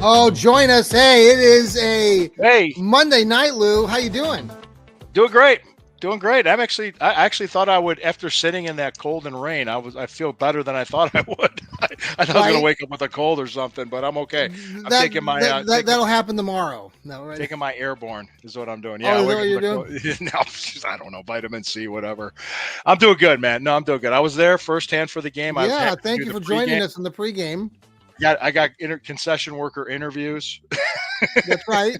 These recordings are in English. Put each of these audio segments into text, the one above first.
Oh, join us. Hey, it is a Hey, Monday night, Lou. How you doing? doing great. Doing great. I actually thought I would, after sitting in that cold and rain, I feel better than I thought I would. I thought I was going to Right? wake up with a cold or something, but I'm okay. I'm That taking my that'll happen tomorrow. No, right? taking my airborne is what I'm doing. Oh, Yeah, I is that wake what up you're with a doing? cold. No, I don't know, vitamin C, whatever. I'm doing good, man. No, I'm doing good. I was there firsthand for the game. I was Yeah. happy to Thank do you the for pregame. joining us in the pregame. I got concession worker interviews. That's right.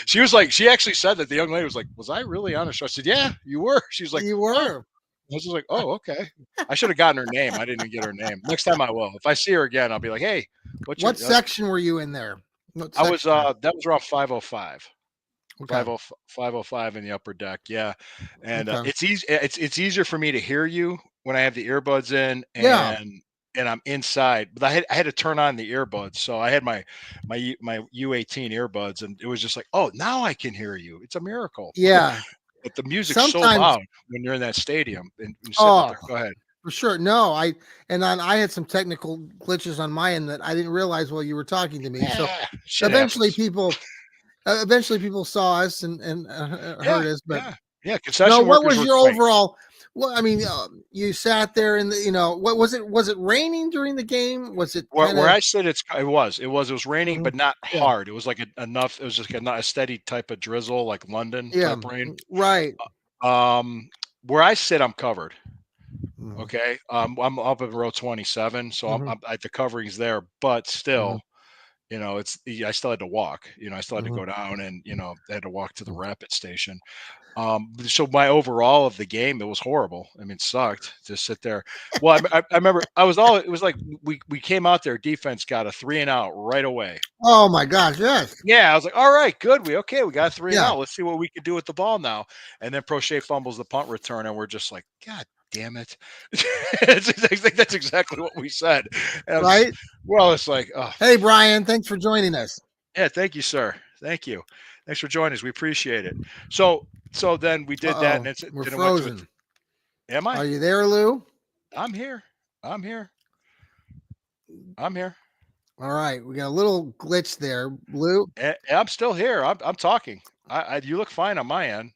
She actually said that the young lady was like, "Was I really on a show?" I said, "Yeah, you were." She's like, You "Oh." were. I was just like, "Oh, okay." I should have gotten her name. I didn't even get her name. Next time I will. If I see her again, I'll be like, "Hey, what's your?" What section were you in there? What I was section? that was around 505. Okay. 505 in the upper deck, yeah, and Okay. it's easy. It's easier for me to hear you when I have the earbuds in Yeah. and I'm inside. But I had to turn on the earbuds, so I had my U18 earbuds, and it was just like, oh, now I can hear you. It's a miracle. Yeah. But the music's so Sometimes. loud when you're in that stadium and you're sitting up Oh, there. Go ahead. for sure. No, I had some technical glitches on my end that I didn't realize while you were talking to me. So Shit eventually, happens. people saw us and Yeah, heard us. But yeah, yeah. no, Concession what workers was were your great. overall? Well, I mean, you sat there and what was it? Was it raining during the game? Was it kind Where of? I sit, it was raining, but not Yeah, hard. It was like enough. It was just a steady type of drizzle, like London yeah, type rain. right. Um, where I sit, I'm covered. Hmm. Okay, I'm up in row 27, so Hmm. the covering's there, but Hmm. still, I still had to walk. I still had to Hmm. go down and I had to walk to the rapid station. So my overall of the game, it was horrible. I mean, it sucked to sit there. Well, I remember it was like we came out there, defense got a 3 and out right away. Oh my gosh! Yes. Yeah, I was like, all right, good. We got 3 and out. Yeah. Let's see what we can do with the ball now. And then Prochet fumbles the punt return, and we're just like, God damn it. That's exactly what we said. And I was just, Right. well, it's like, oh, Hey, Brian. Thanks for joining us. yeah, thank you, sir. Thank you. Thanks for joining us. We appreciate it. So then we Uh did that, and oh. We're then it went to a. frozen. Am I? Are you there, Lou? I'm here. I'm here. I'm here. All right. We got a little glitch there, Lou. I'm still here. I'm talking. You look fine on my end.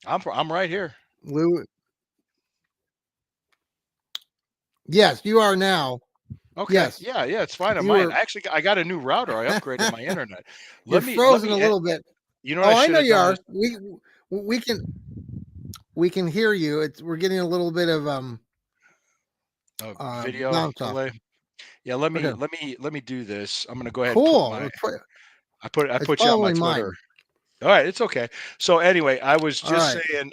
I'm right here. Lou. Yes, you are now. Okay. Yes, Yeah, yeah, it's fine on you my end. were. Actually, I got a new router. I upgraded my internet. You're Let frozen me. a little bit. You know what I Oh, I should know have you done are. is We can hear you. We're getting a little bit of a video bounce off. delay. Yeah. Let me Okay, let me let me do this. I'm gonna go ahead and put cool. my. I It's put you on my probably Twitter. mine. All right, it's okay. So anyway, I was All just right. saying.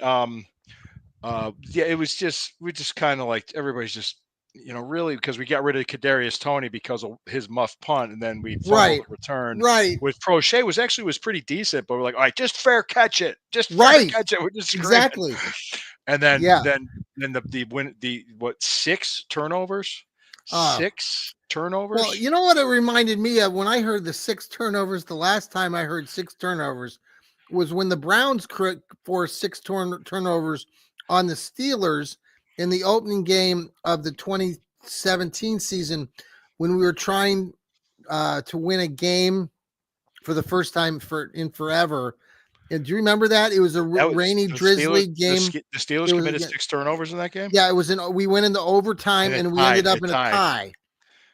Yeah, it was just we just kind of like everybody's just really because we got rid of Kadarius Tony because of his muff punt, and then we fumbled Right. the return Right. with Prochet was pretty decent, but we're like, all right, just fair catch it, just fair Right. catch it. We're just screaming, Exactly. and Yeah. then the win the what six turnovers, Uh, six well, turnovers. you know what it reminded me of when I heard the six turnovers. The last time I heard six turnovers was when the Browns forced six turnovers on the Steelers in the opening game of the 2017 season when we were trying to win a game for the first time in forever. And do you remember that? It was a That was rainy, the Steelers. drizzly game. The It Steelers was committed again, six turnovers in that game, yeah, it was in. We went into overtime and and we ended up it in a tied. tie.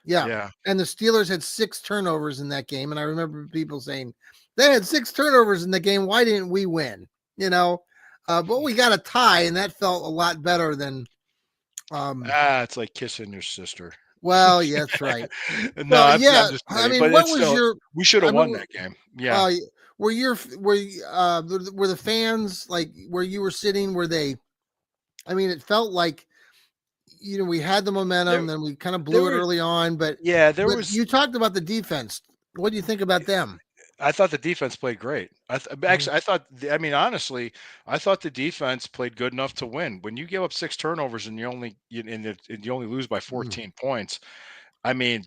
Yeah. Yeah. And the Steelers had six turnovers in that game. And I remember people saying, they had six turnovers in the game. Why didn't we win? But we got a tie, and that felt a lot better than. It's like kissing your sister. Well, yeah, that's right. No, Well, I'm yeah. just I kidding, mean, but what it's was still your? we should I have won mean, that game. Yeah. uh, were the fans like where you were sitting? Were they? I mean, it felt like we had the There momentum, then we kind of there blew it were early on. But yeah, there was you talked about the defense. What do you think about them? I thought the defense played great. Mhm. Actually, I mean, honestly, I thought the defense played good enough to win. When you give up six turnovers and you only lose by Mhm. 14 points, I mean,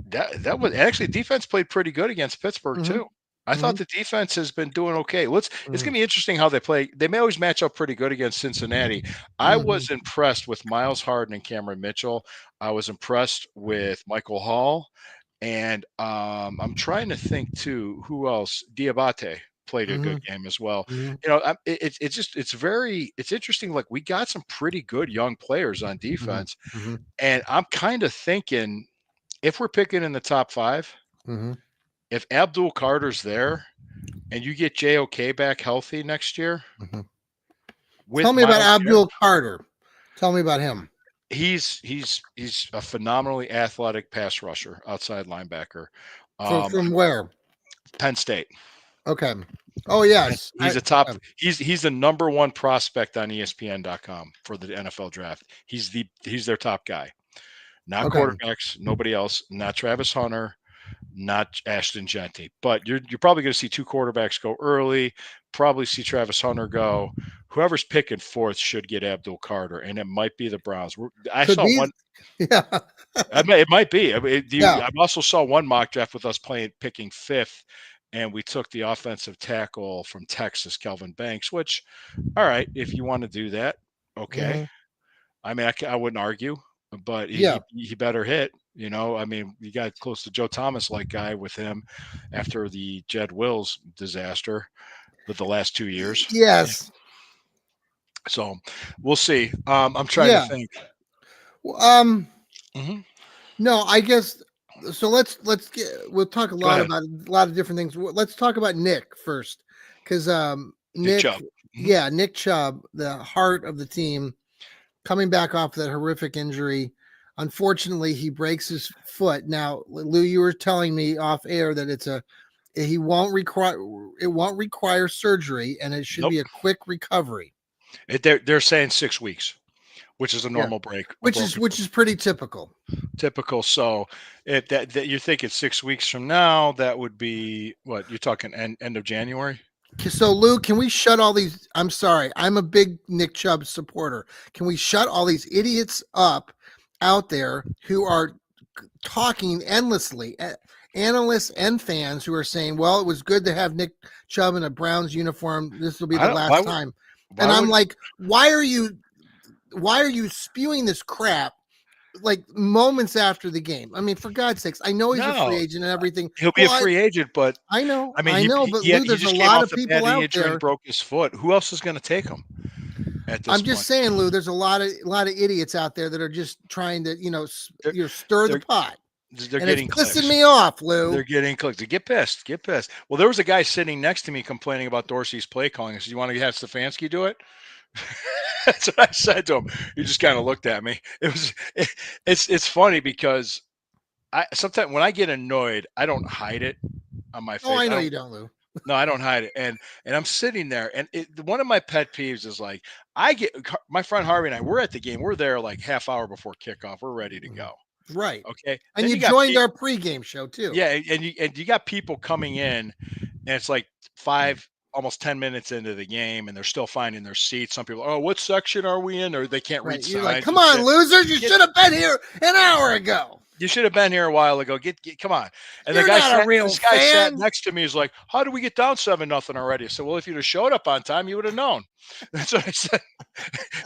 that was actually defense played pretty good against Pittsburgh Mhm. too. I thought Mhm. the defense has been doing okay. It's Mhm. gonna be interesting how they play. They may always match up pretty good against Cincinnati. I Mhm. was impressed with Miles Harden and Cameron Mitchell. I was impressed with Michael Hall, And I'm trying to think too, who else? Diabate played a good Hmm. game as well. Hmm. It's just it's interesting. Like we got some pretty good young players on Hmm. defense, Hmm. and I'm kind of thinking if we're picking in the top five, Hmm. if Abdul Carter's there and you get JOK back healthy next year Hmm. Tell with me about Miles Garrett, Abdul Carter. Tell me about him. he's a phenomenally athletic pass rusher, outside linebacker. From where? Penn State. Okay. Oh And yes. he's a top. He's the number one prospect on ESPN.com for the NFL draft. He's their top guy. Not Okay. quarterbacks, nobody else. Not Travis Hunter, not Ashton Genty. But you're probably going to see two quarterbacks go early. Probably see Travis Hunter go. Whoever's picking fourth should get Abdul Carter, and it might be the Browns. I Could saw be. one. Yeah. It might be. I mean, Yeah. I also saw one mock draft with us picking fifth, and we took the offensive tackle from Texas, Kelvin Banks. Which, all right, if you want to do that, okay. Hmm. I mean, I wouldn't argue, but Yeah. he better hit. I mean, you got close to Joe Thomas like guy with him after the Jed Wills disaster with the last 2 years. Yeah. Yes. So we'll see. I'm trying to Yeah. think. Well, Hmm. no, I guess so. Let's get. We'll talk a Go lot ahead, about a lot of different things. Let's talk about Nick first, because Nick Nick, Chubb. Hmm. yeah, Nick Chubb, the heart of the team, coming back off that horrific injury. Unfortunately, he breaks his foot. Now, Lou, you were telling me off air that it won't require surgery, and it should Nope. be a quick recovery. They're saying 6 weeks, which is a Yeah, normal break, a which is broken which is pretty typical. typical. So if that you're thinking 6 weeks from now, that would be what you're talking end of January. So, Lou, can we shut all these? I'm sorry, I'm a big Nick Chubb supporter. Can we shut all these idiots up out there who are talking endlessly? Analysts and fans who are saying, "Well, it was good to have Nick Chubb in a Browns uniform. This will be I the don't. Why last would time." And why I'm would like, "Why are you spewing this crap?" Like moments after the game. I mean, for God's sakes, I know he's a free no? agent and everything. He'll be a Well, free agent, but I I I mean, know, but Lou, he there's a just came lot off of the bad people knee out injury and he there. broke his foot. Who else is going to take him at this I'm just point? saying, Lou, there's a lot of idiots out there that are just trying to, They're stir the they're pot, they're and it's getting pissing clicks. me off, They're Lou. getting clicks. Get pissed. Get pissed. Well, there was a guy sitting next to me complaining about Dorsey's play calling. I said, "You want to have Stefanski do it?" That's what I said to him. He just kind of looked at me. It's funny because I sometimes when I get annoyed, I don't hide it on my Oh, face. I I know don't. you don't, Lou. No, I don't hide it. And I'm sitting there, and one of my pet peeves is like my friend Harvey and I. We're at the game. We're there like half hour before kickoff. We're ready to Mhm. go. Right, Okay. and Then you you got joined people. our pregame show too. Yeah, and you got people coming in, and it's like almost 10 minutes into the game, and they're still finding their seats. Some people, oh, what section are we in? Or they can't read Right, you're like, signs come and on, shit. losers! You Get should have been here an hour ago. You should have been here a while ago. Come on. And You're not a real this guy sat fan. next to me. Is like, how do we get down 7-0 already? I said, well, if you'd have showed up on time, you would have known. That's what I said.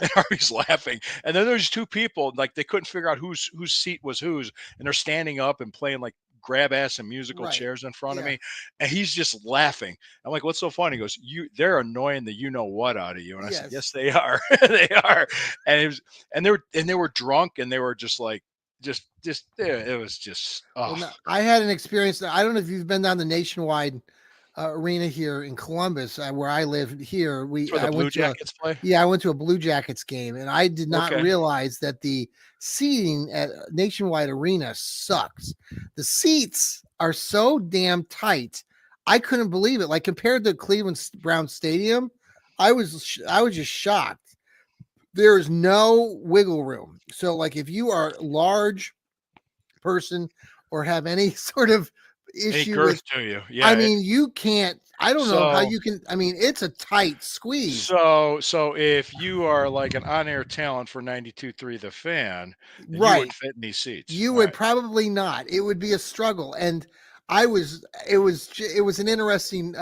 And Harvey's laughing. And then there's two people like they couldn't figure out whose seat was whose, and they're standing up and playing like grab ass and musical Right? chairs in front of Yeah. me, and he's just laughing. I'm like, what's so funny? He goes, they're annoying the you know what out of you. And I said, yes, Yes. they are. They are. And it was, and they were drunk, and they were just like just it was just Well, oh. no, I had an experience. I don't know if you've been down the Nationwide arena here in Columbus, where I live. Here, That's where the Blue Jackets play. I went to a Blue Jackets game, and I did not Okay. realize that the seating at Nationwide Arena sucks. The seats are so damn tight. I couldn't believe it. Like compared to Cleveland Brown Stadium, I was just shocked. There is no wiggle room. So, like, if you are large person or have any sort of Any issue with, girth to you. I Yeah. mean, you can't, I don't know how So you can, I mean, it's a tight squeeze. so if you are like an on-air talent for 92.3 The Fan, then you Right. wouldn't fit in these seats. You All would right. probably not. It would be a struggle. And it was an interesting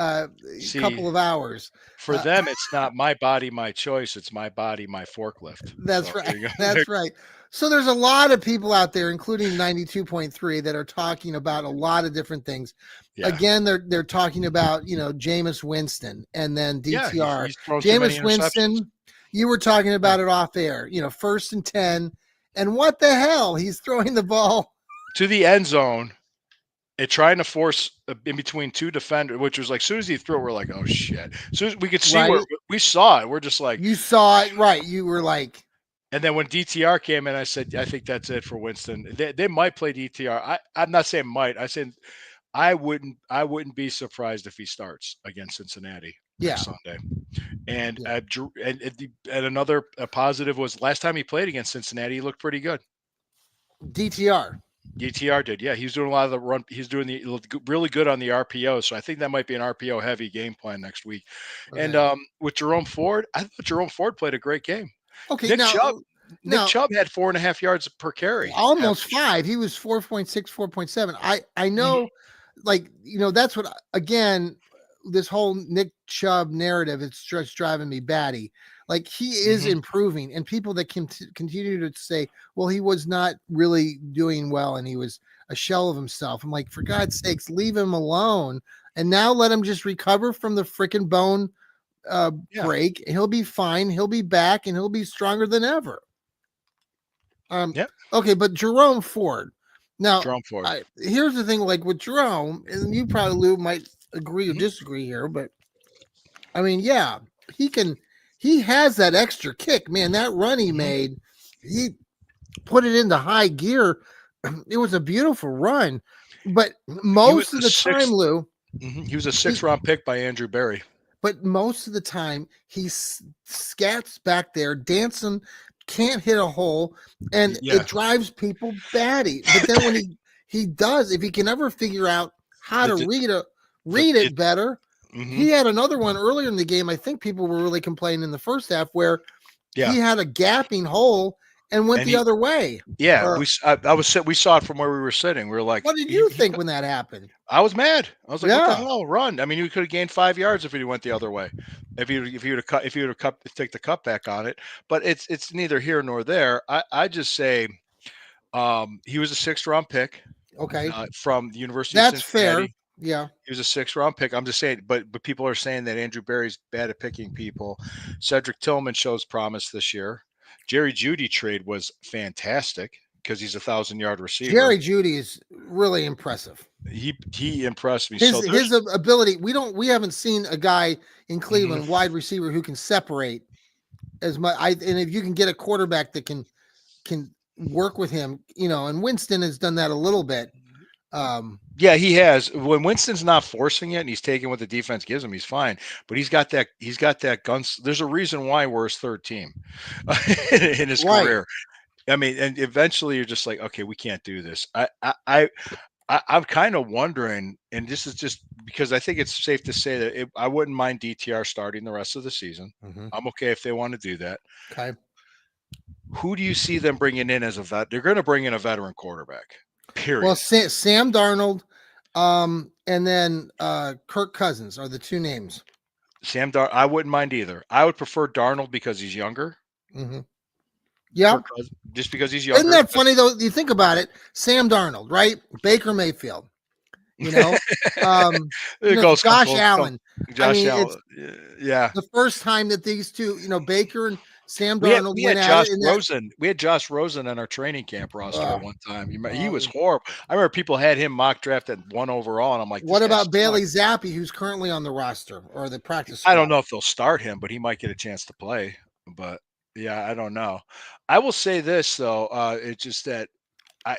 See, couple of hours. for Uh, them, it's not my body, my choice. It's my body, my forklift. So that's right. there you go. That's right. So there's a lot of people out there, including 92.3, that are talking about a lot of different things. Yeah. Again, they're talking about Jameis Winston and then Yeah. DTR. He's thrown too many Jameis interceptions. Winston, you were talking Yeah. about it off air. 1st and 10, and what the hell? He's throwing the ball. To the end zone and trying to force in between two defenders, which was like, as soon as he threw it, we're like, oh shit. As soon as we could see where Right? we saw it, we're just like, You saw it, right? You were like, and then when DTR came in, I said, I think that's it for Winston. They might play DTR. I'm not saying might. I said I wouldn't be surprised if he starts against Cincinnati next yeah, Sunday. And yeah. and another positive was last time he played against Cincinnati, he looked pretty good. DTR. DTR did, yeah. He was doing a lot of the run. He's doing really good on the RPO. So I think that might be an RPO heavy game plan next week. And Okay. with Jerome Ford, I thought Jerome Ford played a great game. Okay. Nick Chubb, Nick Now, Chubb had 4.5 yards per carry almost average. 5. He was 4.6, 4.7. I Mhm. know, that's what, again, this whole Nick Chubb narrative, it's just driving me batty. Like, he is Mhm. improving, and people that can continue to say, well, he was not really doing well and he was a shell of himself. I'm like, for God's sakes, leave him alone. And now let him just recover from the freaking bone Yeah. break. He'll be fine. He'll be back and he'll be stronger than ever. Yeah. Okay, but Jerome Ford. Now, Jerome Ford. here's the thing, like with Jerome, and you probably, Lou, might agree or Mhm. disagree here, but I mean, yeah, he has that extra kick, man. That run he Mhm. made, he put it into high gear. It was a beautiful run, but He was most of a the time, sixth. Lou, He was a he, 6th-round pick by Andrew Berry. but most of the time he scats back there dancing, can't hit a hole, and Yeah. it drives people batty. But then when he does, if he can ever figure out how The to the the read it it better. Mhm. He had another one earlier in the game. I think people were really complaining in the first half where Yeah. he had a gapping hole and went And the other way. yeah, Or we saw it from where we were sitting. We were like, what did you think when that happened? I was mad. I was like, "What the Yeah, hell? Run!" I mean, you could have gained 5 yards if he went the other way. If you would have take the cut back on it. But it's neither here nor there. I just say he was a 6th-round pick okay, from the University of that's fair. Cincinnati. Yeah, He was a 6th-round pick. I'm just saying, but people are saying that Andrew Berry's bad at picking people. Cedric Tillman shows promise this year. Jerry Judy trade was fantastic because he's a 1,000-yard receiver. Jerry Judy is really impressive. He impressed me. His So there's ability, we haven't seen a guy in Mhm. Cleveland, wide receiver, who can separate as much. And if you can get a quarterback that can work with him, and Winston has done that a little bit. Yeah, he has. When Winston's not forcing it and he's taking what the defense gives him, he's fine. But he's got that guns. There's a reason why we're his third team in his Right. career. I mean, and eventually you're just like, okay, we can't do this. I'm kind of wondering, and this is just because I think it's safe to say that I wouldn't mind DTR starting the rest of the season. Mhm. I'm okay if they want to do that. Okay. Who do you see them bringing in as a vet? They're going to bring in a veteran quarterback. Well, Period. Sam Darnold, and then Kirk Cousins are the two names. I wouldn't mind either. I would prefer Darnold because he's younger. Hmm. Yeah. Just because he's Isn't younger. that funny though? You think about it. Sam Darnold, right? Baker Mayfield. You know, um, It goes Josh Allen. I Josh mean, it's Allen. Yeah. the first time that these two, Baker and Sam We had Darnold we went had at Josh it, and that. Rosen. We had Josh Rosen on our training camp roster at Uh, one time. He was um, horrible. I remember people had him mock drafted 1 overall, and I'm like, this what guy about Bailey sucks. Zappi, who's currently on the roster or the practice I don't squad? know if they'll start him, but he might get a chance to play. But yeah, I don't know. I will say this though, it's just that I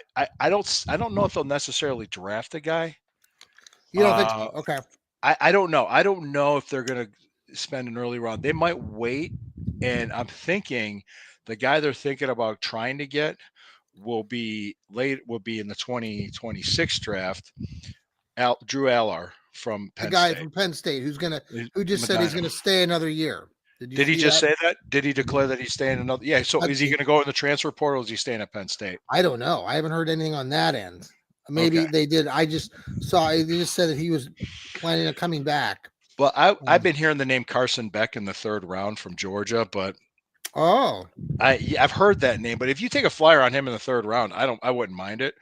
don't know if they'll necessarily draft a guy. You don't think Uh, so? Okay. I don't know. I don't know if they're gonna spend an early round. They might wait, and I'm thinking the guy they're thinking about trying to get will be in the 2026 draft. Drew Allar from The Penn guy State. from Penn State He's who just said he's Medina. going to stay another year. Did you Did he see just that? say that? Did he declare that he's staying another? Yeah. So I, is he going to go in the transfer portal? Or is he staying at Penn State? I don't know. I haven't heard anything on that end. Maybe Okay. they did. I just saw. They just said that he was planning on coming back. Well, I've Um, been hearing the name Carson Beck in the third round from Georgia, but oh, I've heard that name. But if you take a flyer on him in the third round, I wouldn't mind it.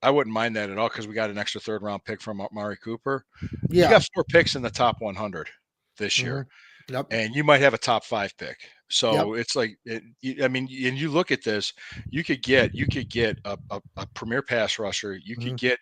I wouldn't mind that at all because we got an extra third round pick from Mari Cooper. You yeah. got 4 picks in the top 100 this Hmm. year, Yep. and you might have a top 5 pick. Yep. So it's like, I mean, and you look at this, you could get a premier pass rusher. You could Hmm. get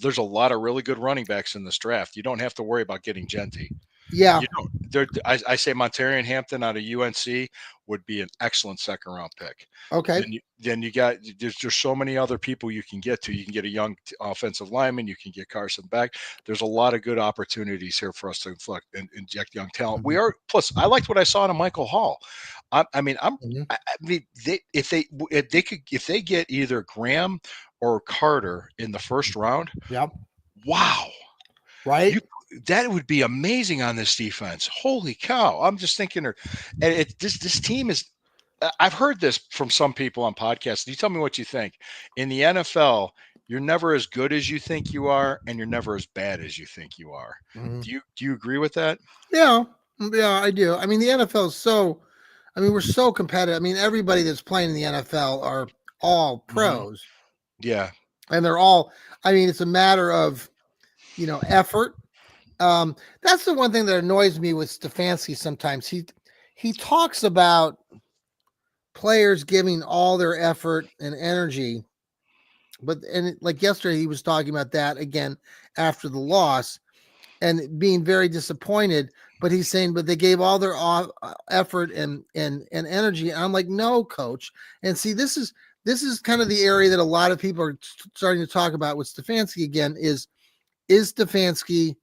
there's a lot of really good running backs in this draft. You don't have to worry about getting Genty. Yeah. You don't. I say Montarian Hampton out of UNC would be an excellent second round pick. Okay. Then you got there's just so many other people you can get to. You can get a young offensive lineman. You can get Carson back. There's a lot of good opportunities here for us to inflect and inject young talent. We Hmm. are plus. I liked what I saw in Michael Hall. I mean, Hmm. I mean, if they get either Graham or Carter in the first round, Yep. wow, Right. you that would be amazing on this defense. Holy cow! I'm just thinking, and this team is. I've heard this from some people on podcasts. You tell me what you think. In the NFL, you're never as good as you think you are, and you're never as bad as you think you are. Hmm. Do you agree with that? Yeah. Yeah, I do. I mean, the NFL is so. I mean, we're so competitive. I mean, everybody that's playing in the NFL are all Hmm. pros, Yeah. and they're all. I mean, it's a matter of effort. That's the one thing that annoys me with Stefanski. Sometimes he talks about players giving all their effort and energy, but like yesterday he was talking about that again after the loss and being very disappointed. But he's saying, but they gave all their effort and energy. And I'm like, no, coach. And see, this is kind of the area that a lot of people are starting to talk about with Stefanski again. Is Stefanski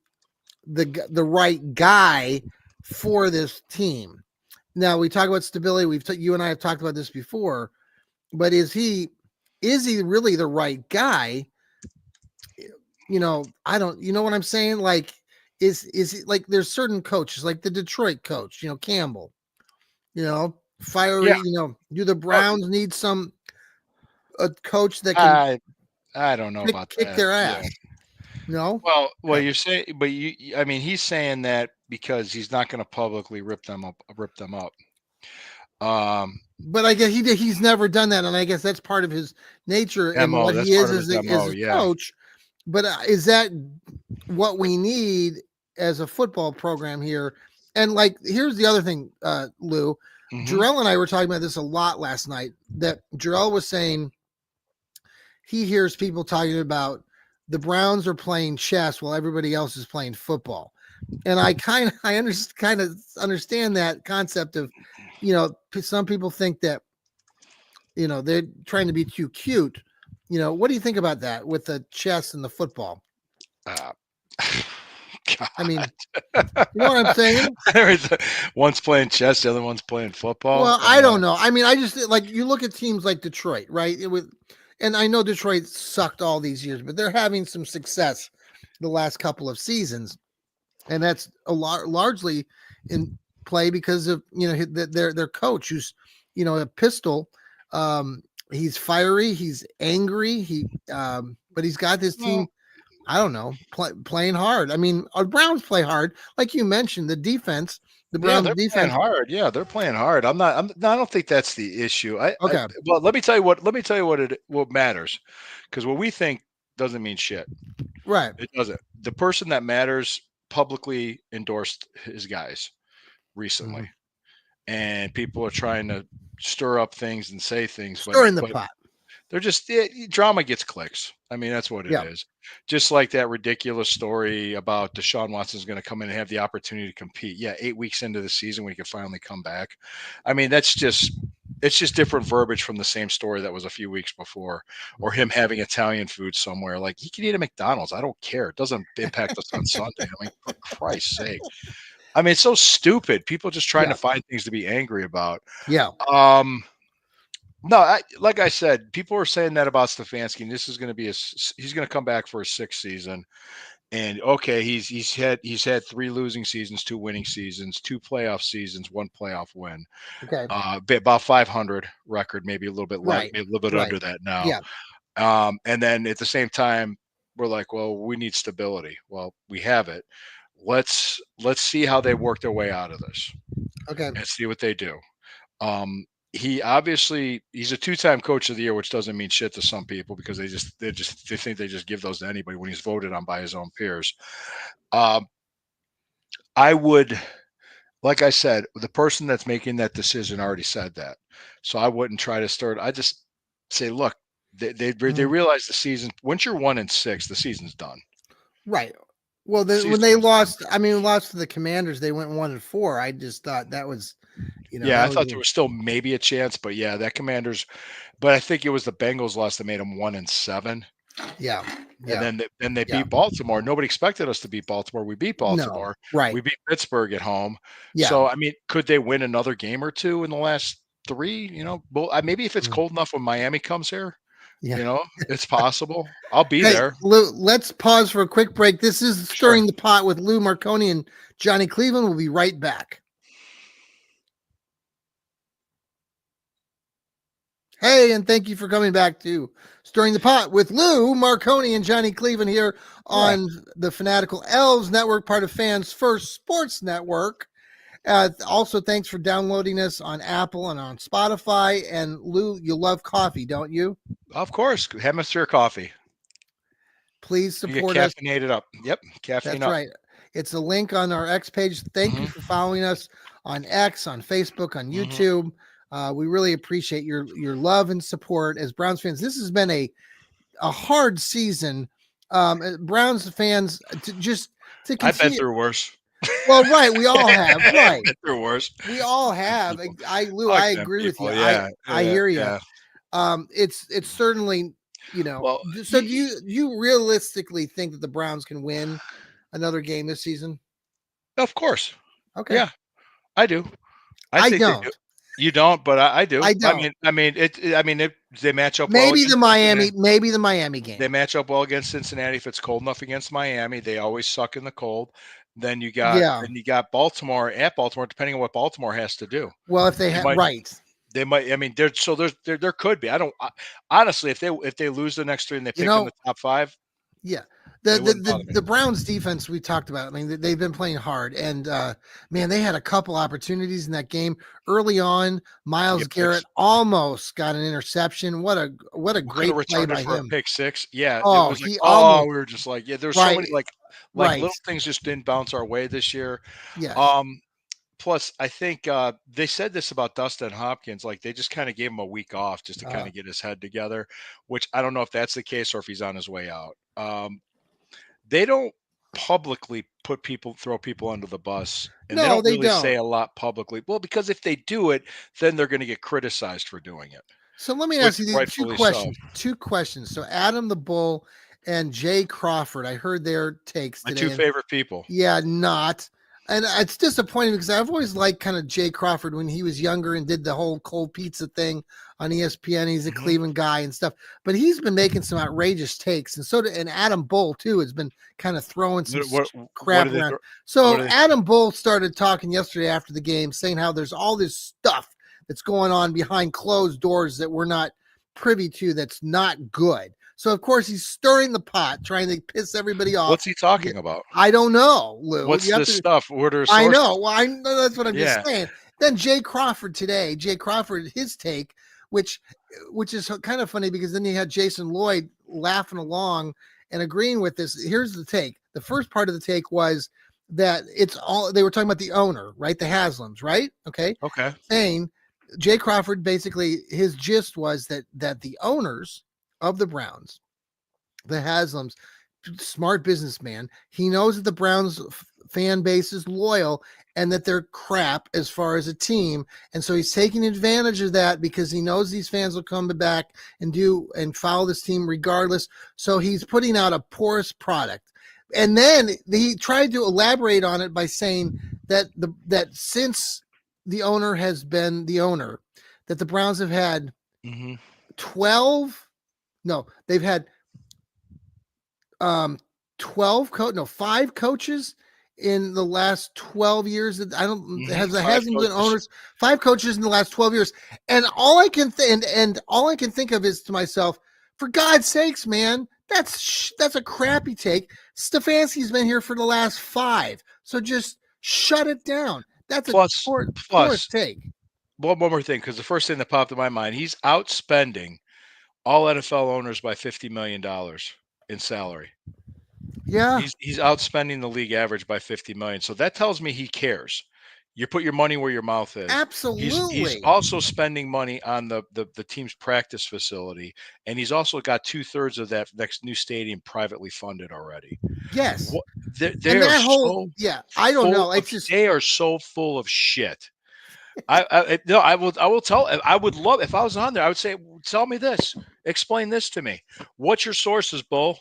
the right guy for this team? Now we talk about stability. You and I have talked about this before, but is he really the right guy? I don't. You know what I'm saying? Like, is it like there's certain coaches, like the Detroit coach, Campbell. Yeah. Fiery. Do the Uh, Browns need a coach that can I I don't know about kick that. their Yeah. ass? No. Well, Okay. you're saying, but I mean, he's saying that because he's not going to publicly rip them up, rip them up. Um, But I guess he's never done that, and I guess that's part of his nature and MO. what That's he part is of his as MO. a Yeah. coach. But is that what we need as a football program here? And like, here's the other thing, Lou. Hmm. Jarrell and I were talking about this a lot last night. That Jarrell was saying he hears people talking about the Browns are playing chess while everybody else is playing football. And kind of understand that concept of, some people think that they're trying to be too cute. What do you think about that with the chess and the football? Uh, I mean, God. you know what I'm saying? One's playing chess, the other one's playing football. Well, I don't know. I mean, I just like you look at teams like Detroit, right? And I know Detroit sucked all these years, but they're having some success the last couple of seasons, and that's a lot largely in play because of their coach, who's a pistol. Um, he's fiery, he's angry, but he's got this Well, team. I don't know, playing hard. I mean, our Browns play hard, like you mentioned. The yeah, Browns they're playing defense. hard. Yeah, they're playing hard. No, I don't think that's the issue. Okay, Well, let me tell you what. Let me tell you what matters, because what we think doesn't mean shit. right. It doesn't. The person that matters publicly endorsed his guys recently, Mm-hmm. and people are trying to stir up things and say things, Stir in the but pot. they're just drama gets clicks. I mean, that's what it Yeah. is. Just like that ridiculous story about Deshaun Watson's going to come in and have the opportunity to compete. Yeah, 8 weeks into the season when he could finally come back. I mean, it's just different verbiage from the same story that was a few weeks before, or him having Italian food somewhere. Like he can eat at McDonald's. I don't care. It doesn't impact us on Sunday. I mean, for Christ's sake. I mean, it's so stupid. People just trying Yeah. to find things to be angry about. Yeah. Um, no, like I said, people are saying that about Stefanski. And this is going to be he's going to come back for a sixth season. And okay, he's had 3 losing seasons, 2 winning seasons, 2 playoff seasons, 1 playoff win. Okay. About 500 record, maybe a little bit less, Right. maybe a little bit Right. under that now. Yeah. And then at the same time, we're like, well, we need stability. Well, we have it. Let's see how they work their way out of this Okay. and see what they do. He's a two-time coach of the year, which doesn't mean shit to some people because they think they just give those to anybody when he's voted on by his own peers. Um, I would, like I said, the person that's making that decision already said that, so I wouldn't try to start. I just say, look, they realize the season. Once you're 1-6, the season's done. Right. Well, then when Season they is lost, done. I mean, lost to the Commanders, they went 1-4. I just thought that was, Yeah, I that thought was there was still maybe a chance, but yeah, that Commanders. But I think it was the Bengals loss that made them 1-7. yeah, And yeah, then they yeah. beat Baltimore. Nobody expected us to beat Baltimore. We beat No, Baltimore. right. We beat Pittsburgh at home. Yeah. So I mean, could they win another game or two in the last three? Well, maybe if it's Mm. cold enough when Miami comes here, Yeah. it's possible. I'll be Hey, there. Lou, let's pause for a quick break. This is Sure. Stirring the Pot with Lou Marconi and Johnny Cleveland. We'll be right back. Hey, and thank you for coming back to Stirring the Pot with Lou Marconi and Johnny Cleveland here on the Fanatical Elves Network, part of Fans First Sports Network. Also, thanks for downloading us on Apple and on Spotify. And Lou, you love coffee, don't you? Of course. Hemisphere coffee. Please You get support us. caffeinated up. Yep. Caffeine That's up. right. It's a link on our X page. Thank you Mhm. for following us on X, on Facebook, on Mhm. YouTube. We really appreciate your love and support as Browns fans. This has been a hard season. Browns fans to I've been continue. through worse. Well, right, we all have. I've Right, been through worse. we all Fuck them have. people. Lou, Fuck I them agree with you. people. Yeah. I Yeah. hear you. Yeah. It's certainly Well, So do you realistically think that the Browns can win another game this season? of course. Okay, Yeah, I do. I I think they do. don't. You don't, but I do. I don't. They match up well Maybe the against Cincinnati. Miami They game. match up well against Cincinnati if it's cold enough against Miami. They always suck in the cold. Yeah. Then you got Baltimore at Baltimore, depending on what Baltimore has to do. Well, if they They have might right. they might I mean there could be. Honestly, if they lose the next three and they You pick in know, the top five, yeah. it wouldn't bother me. The Browns defense we talked about. I mean, they've been playing hard, and man, they had a couple opportunities in that game early on. To Miles get picks. Garrett almost got an interception. What a We could great have play returned it by for a him. pick six. Yeah, it Oh, was like, he oh, almost we were just like, yeah, there's so right, many right. little things just didn't bounce our way this year. Yes. Um, Plus, I think they said this about Dustin Hopkins, like they just kind of gave him a week off just to kind of get his head together, which I don't know if that's the case or if he's on his way out. They don't publicly throw people under the bus, and they No, don't they really don't. say a lot publicly. Well, because if they do it, then they're going to get criticized for doing it, So let me which ask you these two rightfully so. questions. Two questions. So Adam the Bull and Jay Crawford, I heard their takes My today. two And favorite people. yeah, not. And it's disappointing because I've always liked kind of Jay Crawford when he was younger and did the whole cold pizza thing on ESPN. He's a Mhm. Cleveland guy and stuff, but he's been making some outrageous takes, and and Adam Bull too has been kind of throwing some What crap do they around. throw- So do they- Adam Bull started talking yesterday after the game, saying how there's all this stuff that's going on behind closed doors that we're not privy to. That's not good. So of course he's stirring the pot, trying to piss everybody off. What's he talking about? I don't know, Lou. What's You have this to. stuff? What are I sources? know. Well, I know that's what I'm Yeah. just saying. Then Jay Crawford today. Jay Crawford, his take, which is kind of funny because then you had Jason Lloyd laughing along and agreeing with this. Here's the take. The first part of the take was that it's all they were talking about the owner, right? The Haslams, right? Okay. Okay. Saying Jay Crawford basically his gist was that the owners of the Browns, the Haslams, smart businessman. He knows that the Browns fan base is loyal and that they're crap as far as a team. And so he's taking advantage of that because he knows these fans will come back and follow this team regardless. So he's putting out a porous product. And then he tried to elaborate on it by saying that that since the owner has been the owner, that the Browns have had 12. No, they've had 5 coaches in the last 12 years. That I don't hasn't been owners. 5 coaches in the last 12 years, and all I can think of is to myself. For God's sakes, man, that's a crappy take. Stefanski's been here for the last 5, so just shut it down. That's a Plus, poor plus take. one more thing, because the first thing that popped in my mind, he's outspending all NFL owners by $50 million in salary. Yeah, He's outspending the league average by 50 million. So that tells me he cares. You put your money where your mouth is. He's absolutely. also spending money on the team's practice facility, and he's also got 2/3 of that next new stadium privately funded already. Yes, What they and are that whole so I don't full know. of It's just they are so full of shit. No, I will tell. I would love if I was on there. I would say, tell me this, explain this to me. What's your sources, Bull?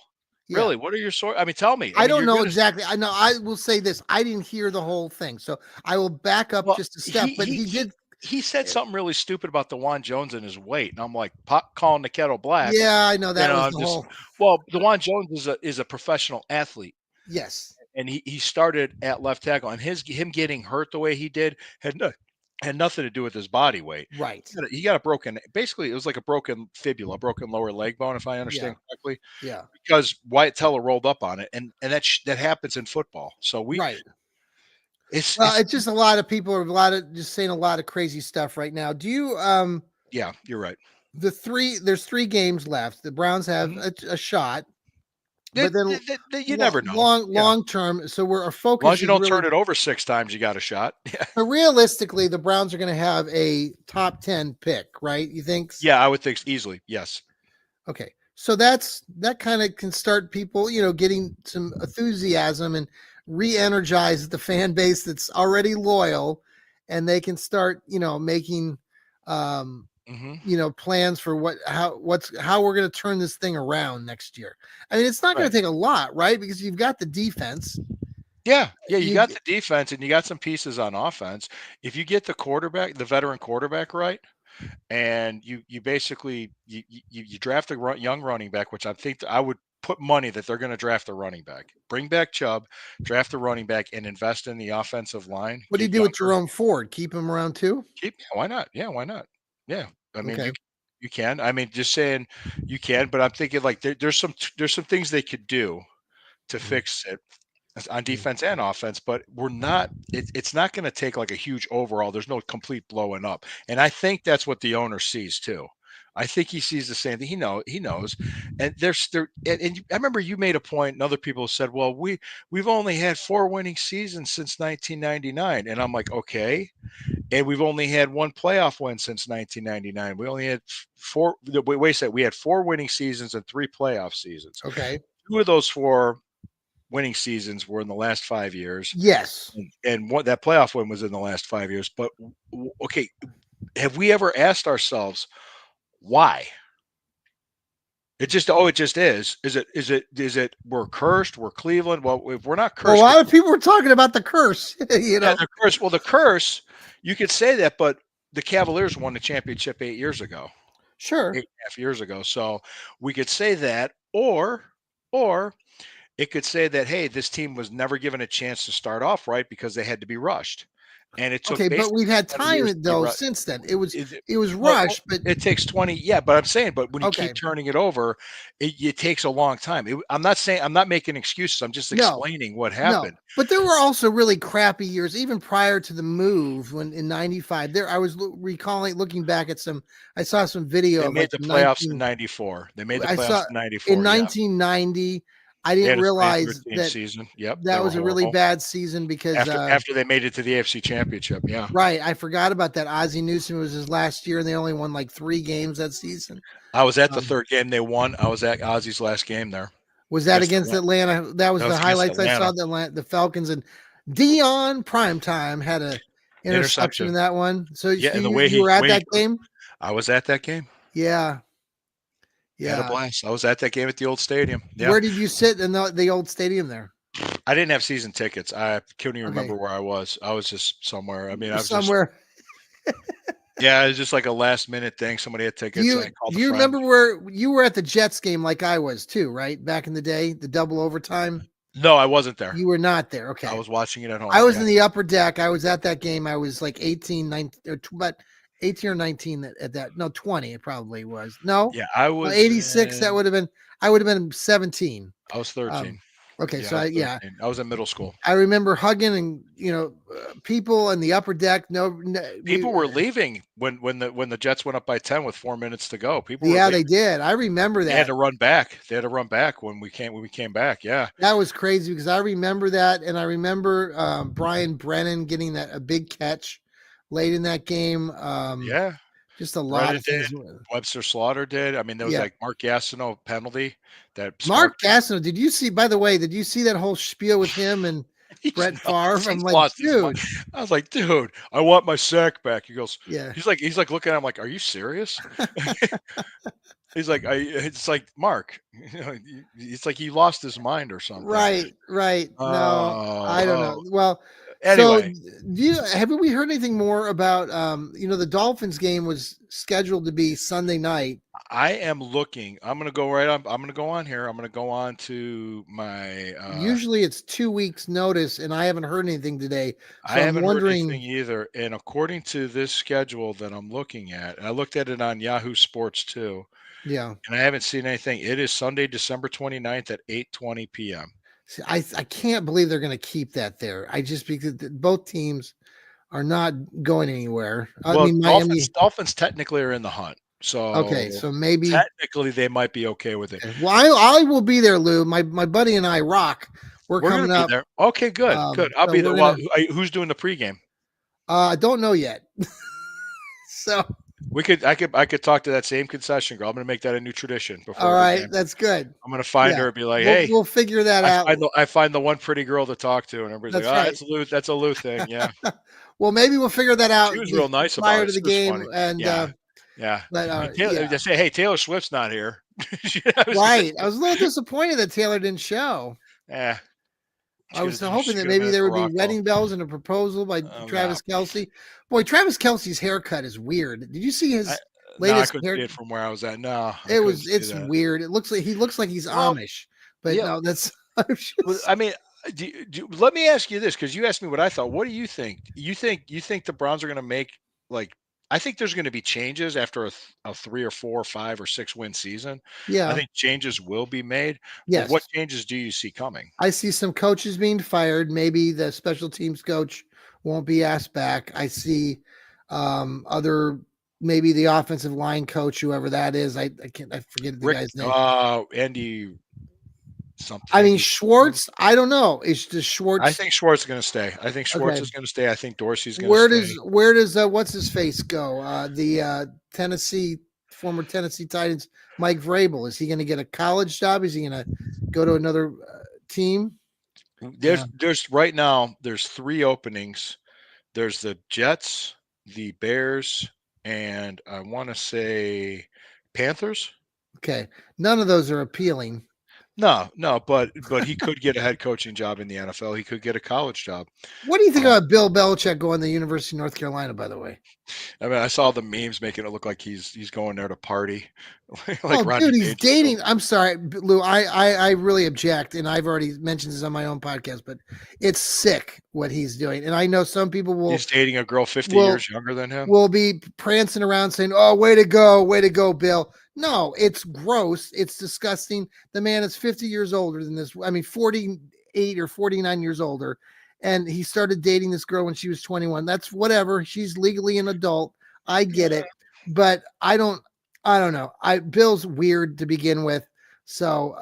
yeah. Really, what are your sources? I mean, tell me. I I mean, don't you're know gonna. exactly. I know. I will say this. I didn't hear the whole thing, so I will back up Well, just a step. he But he he he did. he said something really stupid about DeJuan Jones and his weight, and I'm like, pot calling the kettle black. Yeah, I know that was I'm the just whole. well, DeJuan Jones is a professional athlete, Yes, and he started at left tackle, and him getting hurt the way he did had nothing to do with his body weight. right. He got a broken, basically, it was like a broken fibula, a broken lower leg bone, if I Yeah, understand correctly, yeah, because Wyatt Teller rolled up on it, and that happens in football. So right. Well, it's it's just a lot of people are a lot of just saying a lot of crazy stuff right now. Do you yeah, you're right. there's 3 games left. The Browns have Mhm. a shot, but That, then you never know. Yeah, long term. So our as long as focus you is don't really. turn it over 6 times, you got a shot. Yeah, So realistically, the Browns are going to have a top 10 pick, right? You think? yeah, I would think easily. Yes. Okay. So that kind of can start people, getting some enthusiasm and re-energize the fan base that's already loyal, and they can start, making um Hmm. plans for how we're going to turn this thing around next year. I mean, it's not going Right. to take a lot, right? Because you've got the defense. Yeah, yeah, you You got the defense and you got some pieces on offense. If you get the veteran quarterback right, and you basically you draft a young running back, which I think I would put money that they're going to draft a running back. Bring back Chubb, draft a running back, and invest in the offensive line. What do you Get do with younger. Jerome Ford? Keep him around too? Keep why not? Yeah, why not? Yeah, I mean Okay. you can. I mean, just saying you can, but I'm thinking like there's some things they could do to Mhm. fix it on defense and offense, but it's not going to take like a huge overall. There's no complete blowing up. And I think that's what the owner sees too. I think he sees the same thing. He knows. And and I remember you made a point and other people said, well, we've only had 4 winning seasons since 1999. And I'm like, okay. And we've only had one playoff win since 1999. We only had wait a second. We had 4 winning seasons and 3 playoff seasons. Okay. 2 of those 4 winning seasons were in the last 5 years, Yes. and what that playoff win was in the last 5 years. But okay, have we ever asked ourselves why? It just is. Is it we're cursed? We're Cleveland. Well, if we're not Well, a cursed, lot of people were talking about the curse, yeah, the curse. Well, the curse, you could say that, but the Cavaliers won the championship 8 years ago, Sure. 8.5 years ago. So we could say that, or it could say that, hey, this team was never given a chance to start off right because they had to be rushed, and it took Okay, but we've basically had 20 years time to be though rushed. since then. It was Is it, it was well, rushed, but it takes 20. Yeah, but I'm saying, but when you okay. keep turning it over, it takes a long time. I'm not making excuses. I'm just No, explaining what no. happened. But there were also really crappy years, even prior to the move when in '95. There, I was recalling, looking back at some. I saw some video They of made like the the playoffs in 19. '94. They made the I saw playoffs in in '94. Yeah, 1990. I they didn't had a realize 2013 that season. Yep, they that were was a really horrible. bad season because After they made it to the AFC Championship. Yeah, right, I forgot about that. Ozzie Newsome was his last year, and they only won like 3 games that season. I was at the Um, third game they won. I was at Ozzy's last game there Was that against against Atlanta. Atlanta? That was That the was against highlights I Atlanta. saw. The Falcons and Dion Primetime had a interception in Interception. that one. So, Yeah, so and the you were at way he that game? I was at that game. Yeah, Had a yeah. blast. I was at that game at the old stadium. Yeah. Where did you sit in the old stadium there? I didn't have season tickets. I couldn't even Okay, remember where I was. I was just somewhere. I mean, I was just somewhere. yeah, it was just like a last minute thing. Somebody had Do tickets. you I called do a you friend. remember where you were at the Jets game like I was too? Right back in the day, the double overtime. No, I wasn't there. You were not there. I Okay. was watching it at home. I was Yeah. in the upper deck. I was at that game. I was like 18, 19, but 18 or 19 at that. No, 20 it probably was. No, Yeah, I was 86. That would have been. I would have been 17. I was Um, 13. okay, Yeah, I so was yeah, 13. I was in middle school. I remember hugging and people in the upper deck. We People were leaving when the Jets went up by 10 with 4 minutes to go. People were yeah leaving. they did. I remember They had that. to run back. They had to run back when we came back. Yeah. That was crazy because I remember that, and I remember Brian Brennan getting a big catch late in that game. Yeah. Just a lot Brennan of did. things. Webster Slaughter did. I mean, there was Yeah, like Mark Gastineau penalty that Mark sparked. Gastineau. Did you see? By the way, did you see that whole spiel with him and He's Brett nuts. Favre? I'm He's like, lost his mind. dude. I was like, dude, I want my sack back. He goes, Yeah. he's like looking at him like, are you serious? He's like, it's like Mark. It's like he lost his mind or something. Right, right. No, I don't know. Oh. Well, so Anyway, have we heard anything more about the Dolphins game was scheduled to be Sunday night. I am looking. I'm gonna go right on. I'm gonna go on here. I'm gonna go on to my. Usually it's 2 weeks notice, and I haven't heard anything today. I So I'm haven't heard anything wondering, either. And according to this schedule that I'm looking at, and I looked at it on Yahoo Sports too, yeah. and I haven't seen anything. It is Sunday, December 29th at 8:20 p.m. See, I can't believe they're going to keep that there. I just because both teams are not going anywhere. I Well, mean, Dolphins Miami. Dolphins technically are in the hunt, Okay, so so maybe. technically they might be okay with it. Okay. Well, I will be there, Lou. My buddy and I rock. We're We're gonna coming be up. there. Okay, good, good. I'll So be there. we're Well, gonna. who's doing the pregame? I don't know yet. So I could talk to that same concession girl. I'm gonna make that a new tradition all before every right, game. that's good. I'm gonna find Yeah, her and be like, we'll "Hey, we'll figure that out. I find the one pretty girl to talk to," and everybody's like, That's "Oh, right. that's Lou. That's a Lou thing." Yeah, Well, maybe we'll figure that she out was real nice about prior it. to the She was game. funny. And Yeah, yeah. but And Taylor, yeah, they say, "Hey, Taylor Swift's not here." I was gonna right. I was a little disappointed that Taylor didn't show. Yeah, I was hoping she's that gonna be maybe at there the would be Rock Hall. wedding bells and a proposal by No, Travis Kelsey. Boy, Travis Kelsey's haircut is weird. Did you see I, his no, I latest couldn't hair? see it from where I was at. No, I couldn't see It's that. weird. It looks like he looks like he's Well, Amish, but yeah. no, that's I'm Well, just I mean, let me ask you this because you asked me what I thought. What do you think? You think the Browns are going to make like? I think there's going to be changes after a 3 or 4 or 5 or 6 win season. I yeah, think changes will be made, but what yes. changes do you see coming? I see some coaches being fired. Maybe the special teams coach won't be asked back. I see other maybe the offensive line coach, whoever that is. I can't I forget the Rick, guy's name. Andy, something. I mean Andy something. Schwartz. I don't know. It's just I Schwartz. think Schwartz is going to stay. I think Schwartz Okay. is going to stay. I think Dorsey's going to stay. Where does what's his face go? The Tennessee former Tennessee Titans Mike Vrabel. Is he going to get a college job? Is he going to go to another team? Yeah. There's right now. There's 3 openings. There's the Jets, the Bears, and I want to say Panthers. Okay. None of those are appealing. No, but he could get a head coaching job in the NFL. He could get a college job. What do you think Uh, about Bill Belichick going to the University of North Carolina, by the way? I mean, I saw the memes making it look like he's going there to party, like Oh, Rodney dude, he's Dangerfield. dating. I'm sorry, Lou. I really object, and I've already mentioned this on my own podcast, but it's sick what he's doing. And I know some people He's dating a girl 50 will years younger than him. will be prancing around saying, "Oh, way to go, Bill." No, it's gross. It's disgusting. The man is 50 years older than this. I mean, 48 or 49 years older. And he started dating this girl when she was 21. That's whatever. She's legally an adult. I get it. But I don't know. Bill's weird to begin with. So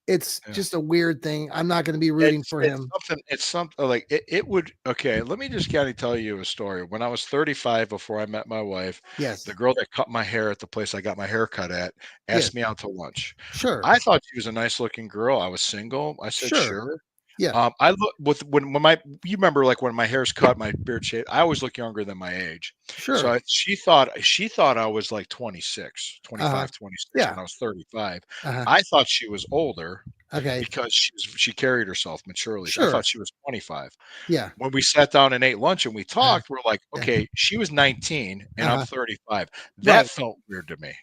it's Yeah. just a weird thing. I'm not going to be rooting for It's him. something. It's something like it would. Okay, let me just kind of tell you a story. When I was 35, before I met my wife, Yes. the girl that cut my hair at the place I got my hair cut at Yes. asked me out to lunch. Sure. I thought she was a nice looking girl. I was single. I said Sure. sure. Yeah. I look with when my you remember like when my hair's cut, my beard shaved. I always look younger than my age. So Sure. she thought I was like 26, Uh-huh. 25, 26 Yeah. when I was 35. Uh-huh. I thought she was older Okay. because she carried herself maturely. I Sure. thought she was 25. Yeah. When we sat down and ate lunch and we Uh-huh. talked, we're like, Yeah. okay, she was 19 and I'm Uh-huh. 35. That Right. felt weird to me.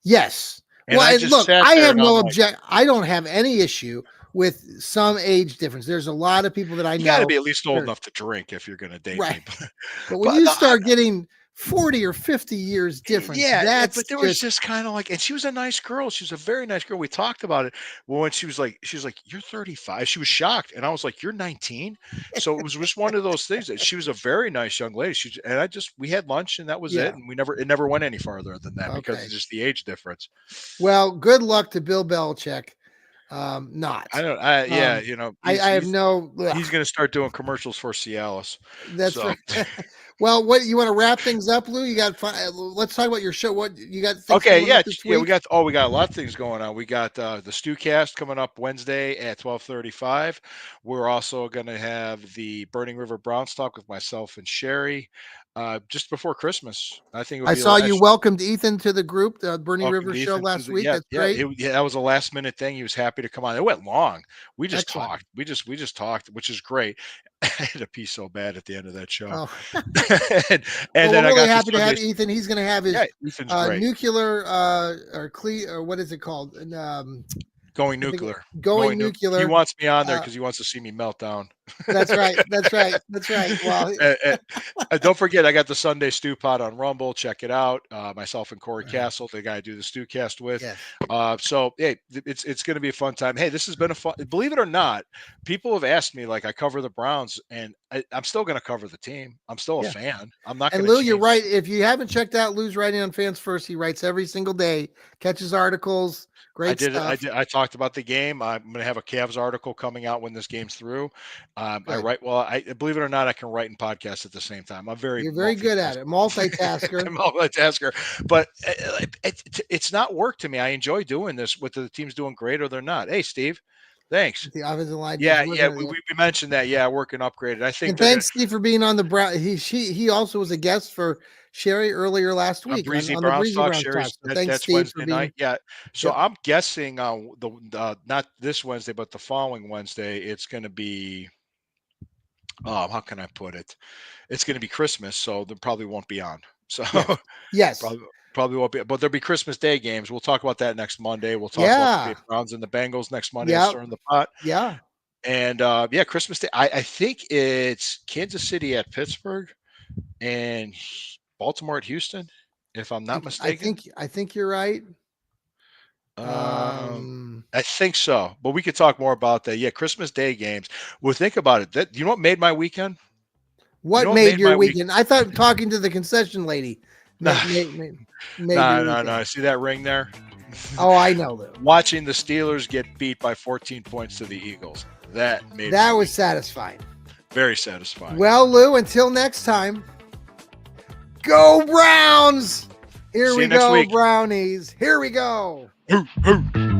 Yes. And Well, I and just look, sat I there have and I'm no like, I don't have any issue with some age difference. There's a lot of people that I you got to know. be at least old Sure. enough to drink if you're going to date Right. me. But when But you no, start getting 40 or 50 years difference. Yeah, That's but there was just just kind of like, and she was a nice girl. She was a very nice girl. We talked about it. Well, when she was like, "You're 35." She was shocked, and I was like, "You're 19." So it was just one of those things that she was a very nice young lady. And we had lunch, and that was it. yeah. And it never went any farther than that because Okay. of just the age difference. Well, good luck to Bill Belichick. Not. I don't, I yeah, Um, I have no. he's Ugh, going to start doing commercials for Cialis. that's So right. Well, what you want to wrap things up, Lou? You got. Let's talk about your show. What you got things okay, coming up yeah, this yeah, week? we got a lot of things going on. We got the Stewcast coming up Wednesday at 12:35. We're also going to have the Burning River Browns talk with myself and Sherry just before Christmas. I think it would I be saw a you nice welcomed Ethan to the group, the Bernie welcome River to show Ethan to last the week. yeah, That's yeah, great. yeah, that was a last minute thing. He was happy to come on. It went long. We just Excellent. talked. We just talked, which is great. I had to pee so bad at the end of that show. Oh, and, well, and then we're I really got the happy to have Sundays. Ethan. He's going to have his Yeah, Ethan's great. nuclear or what is it called? And Going I think nuclear. going He nuclear. wants me on there Uh, because he wants to see me melt down. that's right. That's right. That's right. Well, And- and- don't forget, I got the Sunday Stew Pod on Rumble. Check it out. Myself and Corey Castle, the guy I do the Stew Cast with. yes. So hey, it's going to be a fun time. Hey, this has been a fun. Believe it or not, people have asked me like I cover the Browns, and I'm still going to cover the team. I'm still a Yeah. fan. I'm not And going to Lou, you're change. right. If you haven't checked out Lou's writing on Fans First, he writes every single day, catches articles, I great did it. stuff. I talked about the game. I'm going to have a Cavs article coming out when this game's through. I Good. write well. I believe it or not, I can write and podcast at the same time. I'm very You're very good at it. Multitasker. I'm a multitasker, but it's not work to me. I enjoy doing this. Whether the team's doing great or they're not. Hey, Steve, thanks. The offensive line is Yeah, working yeah, on we, it. we we mentioned that. Yeah, working upgraded. I think And they're going thanks, Steve, for being on the Brown. He also was a guest for Sherry earlier last on week Breezy on the Browns Breezy talk. Browns talk. Sherry's So thanks, that's Steve, for Wednesday being. night. Yeah, so Yep. I'm guessing the not this Wednesday, but the following Wednesday, it's going to be. How can I put it? It's going to be Christmas, so there probably won't be on. So Yes. Yes. probably won't be, but there'll be Christmas Day games. We'll talk about that next Monday. We'll talk about the Yeah. Browns and the Bengals next Monday and Yep. stirring the pot. Yeah. And yeah, Christmas Day. I think it's Kansas City at Pittsburgh and Baltimore at Houston, if I'm not mistaken. I think you're right. Um, I think so, but we could talk more about that. Yeah, Christmas Day games. Well, think about it. That you know what made my weekend? You What know what made made your my week? weekend? I thought talking to the concession lady No, made your no. weekend. See that ring there? Oh, I know, Lou. Watching the Steelers get beat by 14 points to the Eagles. That made That my was week satisfying. very satisfying. Well, Lou, until next time, go Browns! Here See we you next go, week. Brownies. Here we go. Hoo, hoo.